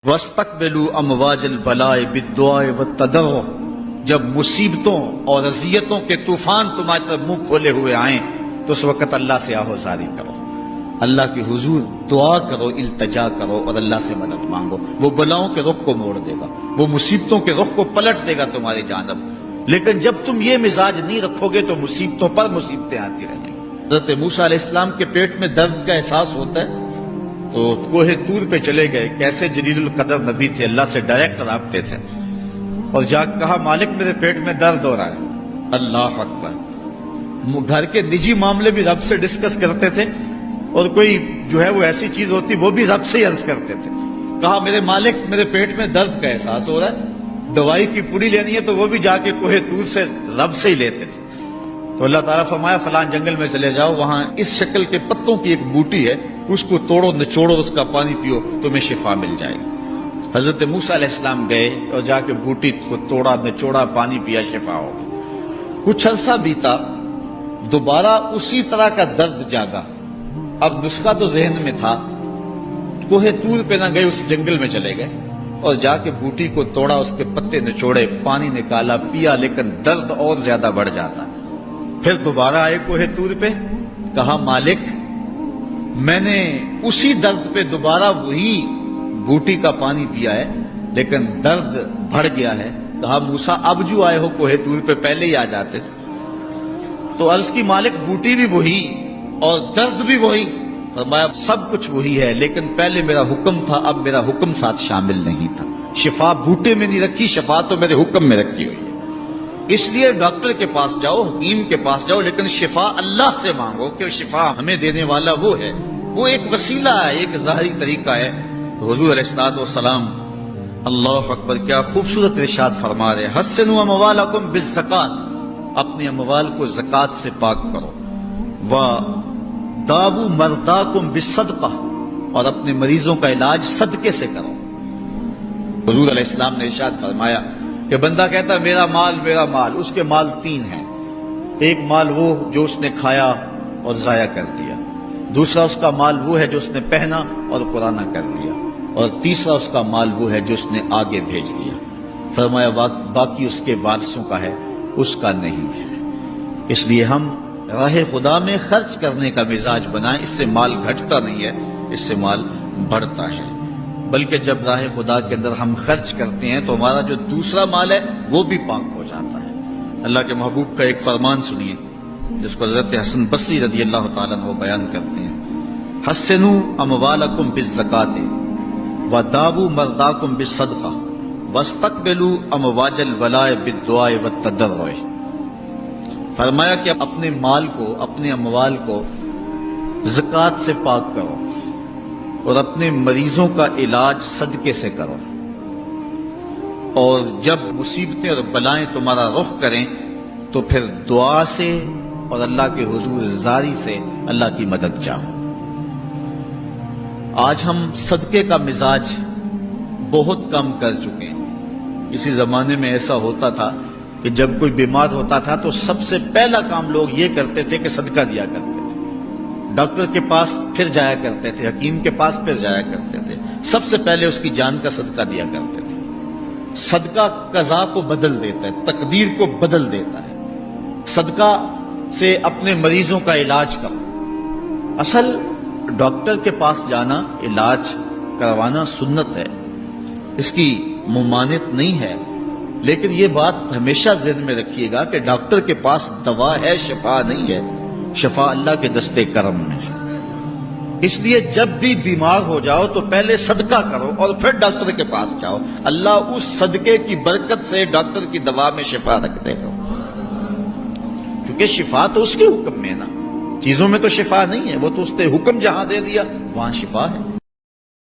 وَاسْتَقْبِلُوا أَمْوَاجَ الْبَلَاءِ بِالدُّعَاءِ وَالتَّضَرُّعِ، جب مصیبتوں اور اذیتوں کے طوفان تمہاری طرف منہ کھولے ہوئے آئیں تو اس وقت اللہ سے آہوزاری کرو، اللہ کے حضور دعا کرو، التجا کرو اور اللہ سے مدد مانگو۔ وہ بلاؤں کے رخ کو موڑ دے گا، وہ مصیبتوں کے رخ کو پلٹ دے گا تمہاری جانب۔ لیکن جب تم یہ مزاج نہیں رکھو گے تو مصیبتوں پر مصیبتیں آتی رہیں گی۔ حضرت موسیٰ علیہ السلام کے پیٹ میں درد کا احساس ہوتا ہے تو کوہ طور پہ چلے گئے، کیسے جلیل القدر نبی تھے، اللہ سے ڈائریکٹ رابطے تھے، اور جا کے کہا مالک میرے پیٹ میں درد ہو رہا ہے۔ اللہ اکبر۔ گھر کے نجی معاملے بھی رب سے ڈسکس کرتے تھے، اور کوئی جو ہے وہ ایسی چیز ہوتی وہ بھی رب سے ہی عرض کرتے تھے۔ کہا میرے مالک میرے پیٹ میں درد کا احساس ہو رہا ہے، دوائی کی پوری لینی ہے تو وہ بھی جا کے کوہ طور سے رب سے ہی لیتے تھے۔ تو اللہ تعالیٰ فرمایا فلان جنگل میں چلے جاؤ، وہاں اس شکل کے پتوں کی ایک بوٹی ہے، اس کو توڑو نچوڑو، اس کا پانی پیو، تمہیں شفا مل جائے گی۔ حضرت موسیٰ علیہ السلام گئے اور جا کے بوٹی کو توڑا نچوڑا، پانی پیا، شفا ہو گئی۔ کچھ عرصہ بیتا، دوبارہ اسی طرح کا درد جاگا۔ اب نسخہ تو ذہن میں تھا، کوہ طور پہ نہ گئے، اس جنگل میں چلے گئے اور جا کے بوٹی کو توڑا، اس کے پتے نچوڑے، پانی نکالا، پیا، لیکن درد اور زیادہ بڑھ جاتا۔ پھر دوبارہ آئے کوہ طور پہ، کہا مالک میں نے اسی درد پہ دوبارہ وہی بوٹی کا پانی پیا ہے لیکن درد بڑھ گیا ہے۔ کہا موسیٰ اب جو آئے ہو کوہ طور پہ پہلے ہی آ جاتے۔ تو عرض کی مالک بوٹی بھی وہی اور درد بھی وہی۔ فرمایا سب کچھ وہی ہے لیکن پہلے میرا حکم تھا، اب میرا حکم ساتھ شامل نہیں تھا۔ شفا بوٹے میں نہیں رکھی، شفا تو میرے حکم میں رکھی ہوئی ہے۔ اس لیے ڈاکٹر کے پاس جاؤ، حکیم کے پاس جاؤ، لیکن شفا اللہ سے مانگو کہ شفا ہمیں دینے والا وہ ہے۔ وہ ایک وسیلہ ہے، ایک ظاہری طریقہ ہے۔ حضور علیہ الصلوۃ والسلام اللہ اکبر کیا خوبصورت ارشاد فرما رہے، حسنوا اموالکم بالزکات، اپنے اموال کو زکات سے پاک کرو، وداووا مرضاکم بالصدقہ، اور اپنے مریضوں کا علاج صدقے سے کرو۔ حضور علیہ السلام نے ارشاد فرمایا کہ بندہ کہتا ہے میرا مال، اس کے مال تین ہیں۔ ایک مال وہ جو اس نے کھایا اور ضائع کر دیا، دوسرا اس کا مال وہ ہے جو اس نے پہنا اور پرانا کر دیا، اور تیسرا اس کا مال وہ ہے جو اس نے آگے بھیج دیا۔ فرمایا باقی اس کے وارثوں کا ہے، اس کا نہیں ہے۔ اس لیے ہم راہ خدا میں خرچ کرنے کا مزاج بنائیں، اس سے مال گھٹتا نہیں ہے، اس سے مال بڑھتا ہے۔ بلکہ جب راہ خدا کے اندر ہم خرچ کرتے ہیں تو ہمارا جو دوسرا مال ہے وہ بھی پاک ہو جاتا ہے۔ اللہ کے محبوب کا ایک فرمان سنیے جس کو حضرت حسن بصری رضی اللہ تعالیٰ عنہ بیان کرتے ہیں، حسنوا اموالکم بالزکات وداووا مرضاکم بالصدقہ واستقبلوا امواج البلاء بالدعاء والتضرع۔ فرمایا کہ اپنے مال کو، اپنے اموال کو زکات سے پاک کرو اور اپنے مریضوں کا علاج صدقے سے کرو، اور جب مصیبتیں اور بلائیں تمہارا رخ کریں تو پھر دعا سے اور اللہ کے حضور زاری سے اللہ کی مدد چاہو۔ آج ہم صدقے کا مزاج بہت کم کر چکے ہیں۔ اسی زمانے میں ایسا ہوتا تھا کہ جب کوئی بیمار ہوتا تھا تو سب سے پہلا کام لوگ یہ کرتے تھے کہ صدقہ دیا کرتے تھے، ڈاکٹر کے پاس پھر جایا کرتے تھے، حکیم کے پاس پھر جایا کرتے تھے، سب سے پہلے اس کی جان کا صدقہ دیا کرتے تھے۔ صدقہ قضا کو بدل دیتا ہے، تقدیر کو بدل دیتا ہے۔ صدقہ سے اپنے مریضوں کا علاج کرو۔ اصل ڈاکٹر کے پاس جانا، علاج کروانا سنت ہے، اس کی ممانعت نہیں ہے، لیکن یہ بات ہمیشہ ذہن میں رکھیے گا کہ ڈاکٹر کے پاس دوا ہے، شفا نہیں ہے، شفا اللہ کے دستے کرم میں ہے۔ اس لیے جب بھی بیمار ہو جاؤ تو پہلے صدقہ کرو اور پھر ڈاکٹر کے پاس جاؤ، اللہ اس صدقے کی برکت سے ڈاکٹر کی دوا میں شفا رکھ دے گا، کیونکہ شفا تو اس کے حکم میں ہے نا، چیزوں میں تو شفا نہیں ہے، وہ تو اس نے حکم جہاں دے دیا وہاں شفا ہے۔